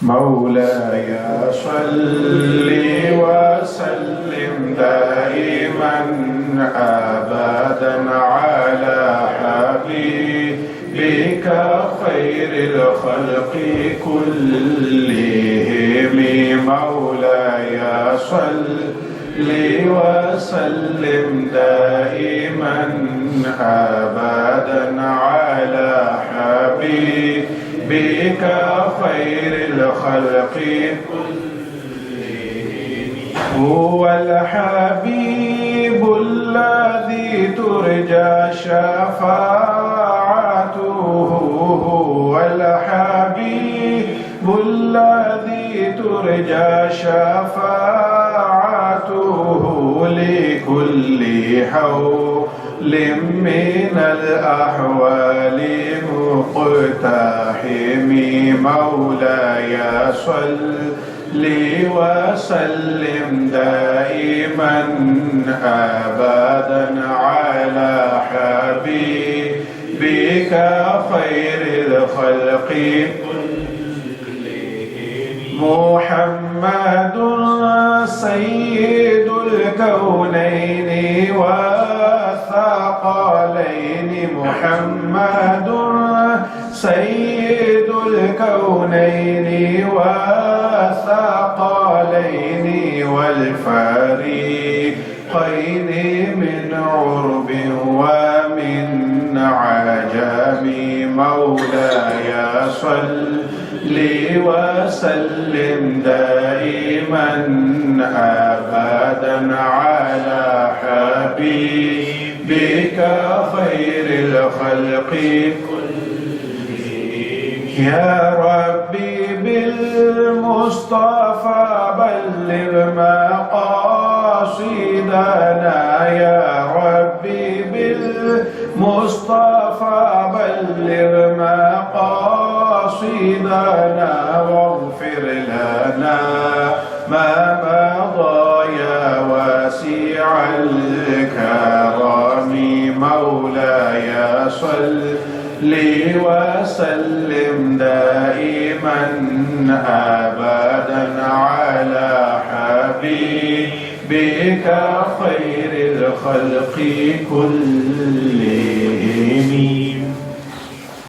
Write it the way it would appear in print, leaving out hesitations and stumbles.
مولاي صل وسلم دائما أبدا على حبيبك خير الخلق كلهم. مولاي صل وسلم دائما أبدا على حبيبك خير الخلق كلهم. هو الحبيب الذي ترجى شفاعته، هو الحبيب الذي ترجى شفاعته لكل حول من الأحوال مقتحم. مولاي صل وسلم دائما أبدا على حبيبك خير الخلق محمد سيد الكونين والثقلين. محمد سيد الكونين والثقلين والفريقين من عرب ومن عجم. مولاي صل وسلم دائما أبدا على حبيبك خير الخلق كلهم. يا ربي بالمصطفى بلغ مقاصدنا، يا ربي بالمصطفى بلغ مقاصدنا واغفر لنا ما مضى يا واسع الكرم. مولاي صل وسلم دائما أبدا على حبيبك خير الخلق كلهم.